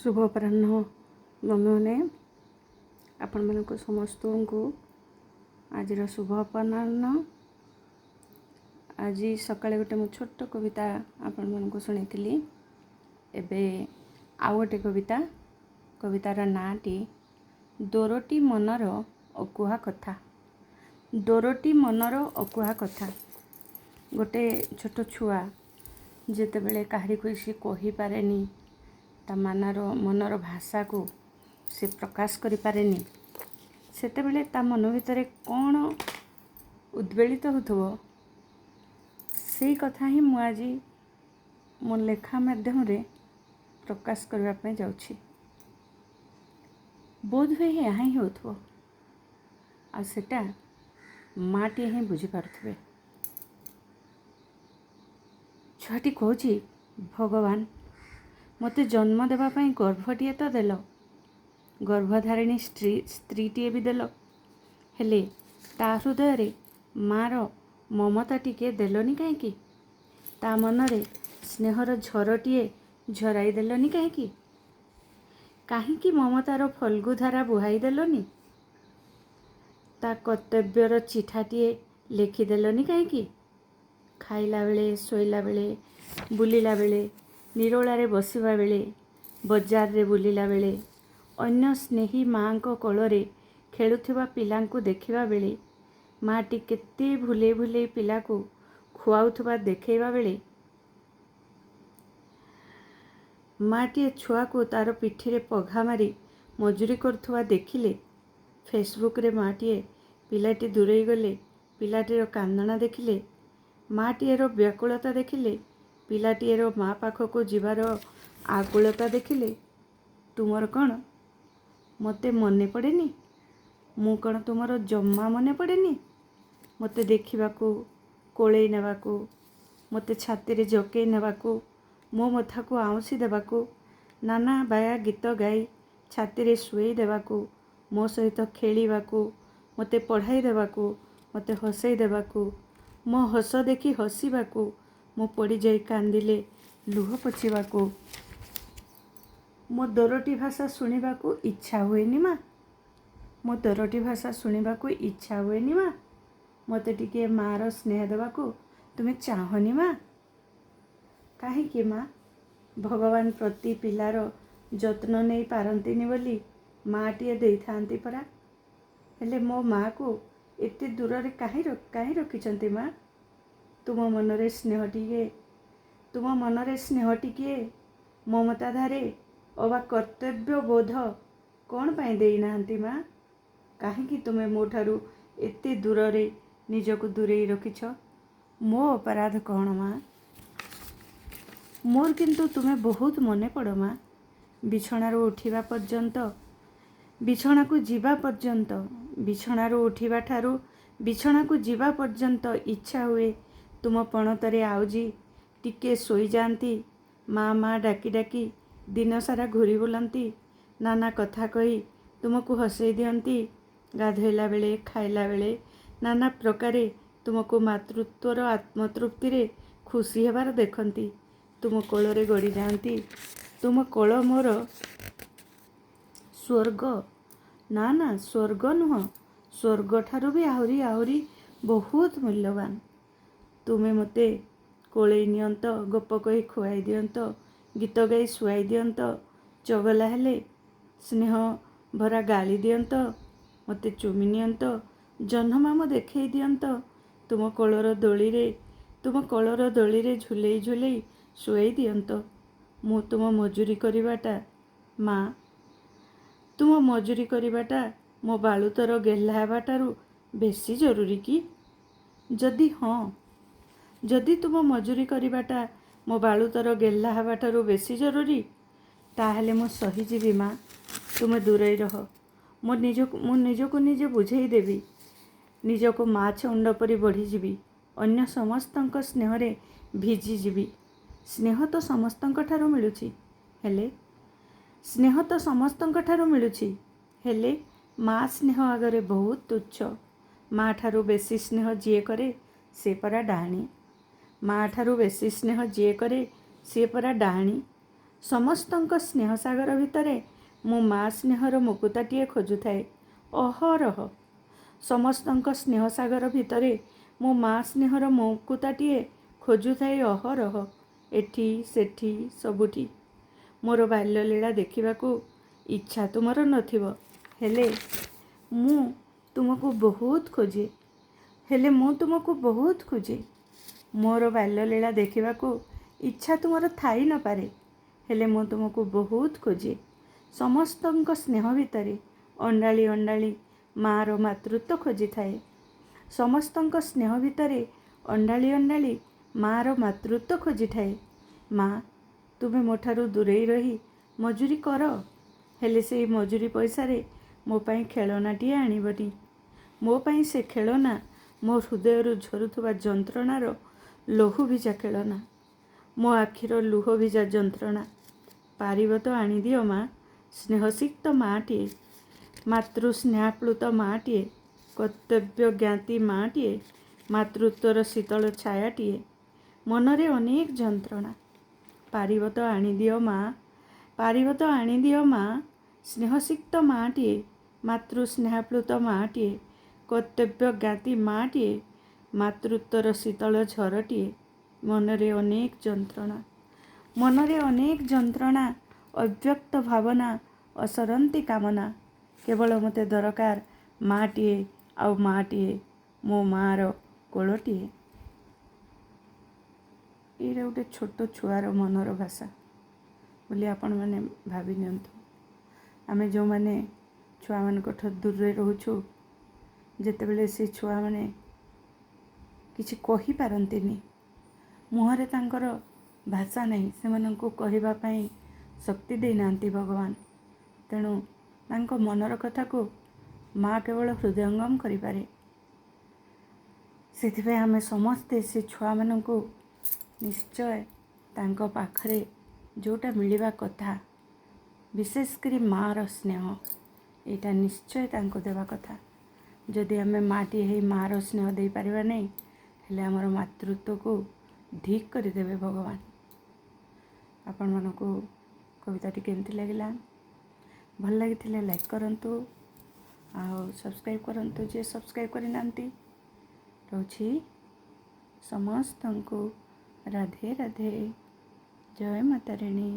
शुभ अपराह्न बंधुने आपण मानक समस्त को आज शुभ अपराह्न। आज सकाळे गोटे मु छोट कविता आपण मानक शुणी एबे आउ गोटे कवितार नाटी दोरोटी मनर अकुहा कथा। दोरोटी मनर अकुहा कथा। गोटे छोट छुआ जेते बेले काहरी कोसी कहि पारेनी ता मनर भाषा को से प्रकाश करि पारेनी सेते बेले ता मन भितर कौन उद्वेलित होथबो से कथा ही मु आज मो लेखा माध्यम रे प्रकाश करबा पय जाउछि। बोध हुए यहाँ ही होथबो आ सेटा माटी ही बुझी पारुथबे। छुआटी कहूछि, भगवान मते जन्म देवा पई गर्भटीए तो देल, गर्भधारिणी स्त्रीटीए भी देल, हेले ता हृदय रे मार ममता टिके देलनी कहीं, ता मनरे स्नेहर झरटीए झराई देलनी कहीं, कहीं ममतार फल्गुधारा बुहाई देलनी, ता कर्तव्यर चिठाटीए लेखिदेलनी कहीं, खाइला बेले शोइला बेले बुलिला बेले निरोलारे बसिबा बेले बजार रे बुलिला बेले अन्य स्नेही माँ को कोଳରେ खेलुथिबा पिलांकु देखिबा बेले माटी केते भुले भुले पिला को खुआउथबा देखैबा बेले माटी छुआ को तार पिठी रे पघा मारी मजूरी करथुबा देखिले फेसबुक रे माटी पिलाटी दूरेई गले पिलाटीर कांदना देखिले माटीर व्याकुलता देखिले पिलाटीर माँ पाखक जीवार आकुलता देखिले तुमर कौन मते मने पड़ेनी, मु कौन तुमर जम्मा मने पड़ेनी, मते देखिबाकू कोळेई नेबाकू मते छाती रे जकेई नेबाकू मो मथा को आउंसी देबाकू नाना बाया गीत गाई छाती रे शुएई देबाकू मो सहित खेलिबाकू मते पढ़ाई देबाकू मते हसई देबाकू मो हस देखी हसीबाकू मो पड़ी जाई कांदिले लुह पोछिबाकू मो दोरोटी भाषा शुणिबाकू इच्छा हुएनी माँ, मो दोरोटी भाषा शुणिबाकू इच्छा हुएनी माँ, मते टिके मार स्नेह देबाकू तुमे चाहनी माँ, काहीकि माँ भगवान प्रति पिलार जत्न नहीं पारंतिनी बोली माँटीए देई थांती परा, हेले मो माँ को एते दूर रे काहे रखिचंती माँ, तुम मनरे स्नेह टिके ममता धारे अबा कर्तव्य बोध कौन पाई देई नाहंती माँ, काहेकि तुमे मो ठारू एते दूर रे निजको दूरेई रखिछ, मो अपराध कौन माँ, मोर किंतु तुमे बहुत मने पड़ माँ, बिछणारू उठिबा पर्यंत बिछणा को जीवा पर्यंत बिछणारू उठिबा ठारू बिछणा को जीवा पर्यंत इच्छा हुए तुम पणतरे आउजी टिके सोई जाती माँ माँ डाकी डाकी दिन सारा घूरी बुलती नाना कथा कही तुमको हसई दियंती गाधोइला बेले खाइला बेले नाना प्रकारे तुमको मातृत्वर आत्मतृप्ति रे खुशी हेबार देखती तुम कोଳରେ गड़ी जाती तुम कोଳ मोर स्वर्ग ना ना स्वर्ग नुह स्वर्ग ठारू भी आहुरी आहुरी बहुत मूल्यवान तुमे मते कोळेई नियंत गप कही खुआई दियंत गीत गाई शुआई दियंत चगला हेले स्नेह भरा गाली दियंत मते चुमी नियंत जन्ममाम देखई दियंत तुम कोळर दोली रे झुलेई झुलेई शुआई दियंत मु तुम मजूरी करिबाटा माँ तुम मजूरी करिबाटा मो बालुतर गेल्हा हेबाटारू बेसी जरूरी कि जदि हाँ जदि तुम मजूरी करिबाटा मो बालुतर गेल्हा हेबाटारू बेसी जरूरी ताहले मो सही जीवी माँ तुम दूरेई रह मो निजको निजे बुझेई देवी निजको माछ उंड परी बढ़ीजीवी अन्य समस्तंक स्नेहरे भिजिजीवी स्नेह तो समस्तंक ठारू मिलुछि हेले स्नेह तो समस्तंक ठारू मिलुछि हेले माँ स्नेह आगरे बहुत तुच्छ माँ ठारू बेसी स्नेह जिए करे से परा डाहाणी माँ ठारू बेसी स्नेह जिए करे सी परा डाहाणी ସମସ୍ତଙ୍କ ସ୍ନେହ ସାଗର ଭିତରେ ମୁଁ ମା ସ୍ନେହର ମୁକୁତାଟିଏ ଖୋଜୁଥାଏ ଅହରହ। ସମସ୍ତଙ୍କ ସ୍ନେହ ସାଗର ଭିତରେ ମୁଁ ମା ସ୍ନେହର ମୁକୁତାଟିଏ ଖୋଜୁଥାଏ ଅହରହ, ଏଠି ସେଠି ସବୁଠି। ମୋର ବାଲ୍ୟଲୀଳା ଦେଖିବାକୁ ଇଚ୍ଛା ତୁମର ନଥିବ, ହେଲେ ମୁଁ ତୁମକୁ ବହୁତ ଖୋଜେ। ମୋର ବାଲ୍ୟଲୀଳା ଦେଖିବାକୁ ଇଚ୍ଛା ତୁମର ଥାଇ ନପାରେ, ହେଲେ ମୁଁ ତୁମକୁ ବହୁତ ଖୋଜେ। ସମସ୍ତଙ୍କ ସ୍ନେହ ଭିତରେ ଅଣ୍ଡାଳି ଅଣ୍ଡାଳି ମାଆର ମାତୃତ୍ୱ ଖୋଜିଥାଏ। ସମସ୍ତଙ୍କ ସ୍ନେହ ଭିତରେ ଅଣ୍ଡାଳି ଅଣ୍ଡାଳି ମାଆର ମାତୃତ୍ୱ ଖୋଜିଥାଏ। ମା, ତୁମେ ମୋ ଠାରୁ ଦୂରେଇ ରହି ମଜୁରୀ କର, ହେଲେ ସେଇ ମଜୁରୀ ପଇସାରେ ମୋ ପାଇଁ ଖେଳନାଟିଏ ଆଣିବନି। ମୋ ପାଇଁ ସେ ଖେଳନା ମୋ ହୃଦୟରୁ ଝରୁଥିବା ଯନ୍ତ୍ରଣାର ଲହୁଭିଜା ଖେଳନା, ମୋ ଆଖିର ଲୁହଭିଜା ଯନ୍ତ୍ରଣା। ପାରିବ ତ ଆଣିଦିଅ ମା, ସ୍ନେହସିକ୍ତ ମାଟିଏ, ମାତୃସ୍ନେହାପ୍ଲୁତ ମାଟିଏ, କର୍ତ୍ତବ୍ୟ ଜ୍ଞାତି ମାଟିଏ, ମାତୃତ୍ୱର ଶୀତଳ ଛାୟାଟିଏ। ମନରେ ଅନେକ ଯନ୍ତ୍ରଣା। ପାରିବ ତ ଆଣିଦିଅ ମା, ସ୍ନେହସିକ୍ତ ମାଟିଏ, ମାତୃସ୍ନେହାପ୍ଲୁତ ମାଟିଏ, କର୍ତ୍ତବ୍ୟ ଜ୍ଞାତି ମାଟିଏ, ମାତୃତ୍ୱର ଶୀତଳ ଝରଟିଏ। ମନରେ ଅନେକ ଯନ୍ତ୍ରଣା, ଅବ୍ୟକ୍ତ ଭାବନା, ଅସରନ୍ତି କାମନା। କେବଳ ମୋତେ ଦରକାର ମାଟିଏ, ଆଉ ମାଟିଏ, ମୋ ମାଆର କୋଳଟିଏ। ଏଇଟା ଗୋଟେ ଛୋଟ ଛୁଆର ମନର ଭାଷା ବୋଲି ଆପଣମାନେ ଭାବି ନିଅନ୍ତୁ। ଆମେ ଯେଉଁମାନେ ଛୁଆମାନଙ୍କଠାରୁ ଦୂରରେ ରହୁଛୁ, ଯେତେବେଳେ ସେ ଛୁଆମାନେ କିଛି କହିପାରନ୍ତିନି, ମୁହଁରେ ତାଙ୍କର ଭାଷା ନାହିଁ, ସେମାନଙ୍କୁ କହିବା ପାଇଁ ଶକ୍ତି ଦେଇନାହାନ୍ତି ଭଗବାନ। ତେଣୁ ତାଙ୍କ ମନର କଥାକୁ ମା କେବଳ ହୃଦୟଙ୍ଗମ କରିପାରେ। ସେଥିପାଇଁ ଆମେ ସମସ୍ତେ ସେ ଛୁଆମାନଙ୍କୁ ନିଶ୍ଚୟ ତାଙ୍କ ପାଖରେ ଯେଉଁଟା ମିଳିବା କଥା, ବିଶେଷ କରି ମାଆର ସ୍ନେହ, ଏଇଟା ନିଶ୍ଚୟ ତାଙ୍କୁ ଦେବା କଥା। ଯଦି ଆମେ ମାଟିଏ ହେଇ ମାଆର ସ୍ନେହ ଦେଇପାରିବା ନାହିଁ, ହେଲେ ଆମର ମାତୃତ୍ୱକୁ ଧିକ୍ କରିଦେବେ ଭଗବାନ। ଆପଣମାନଙ୍କୁ କବିତାଟି କେମିତି ଲାଗିଲା? ଭଲ ଲାଗିଥିଲେ ଲାଇକ୍ କରନ୍ତୁ, ଆଉ ସବସ୍କ୍ରାଇବ୍ କରନ୍ତୁ ଯିଏ ସବସ୍କ୍ରାଇବ୍ କରିନାହାନ୍ତି। ରହୁଛି ସମସ୍ତଙ୍କୁ ରାଧେ ରାଧେ, ଜୟ ମାତାରିଣୀ।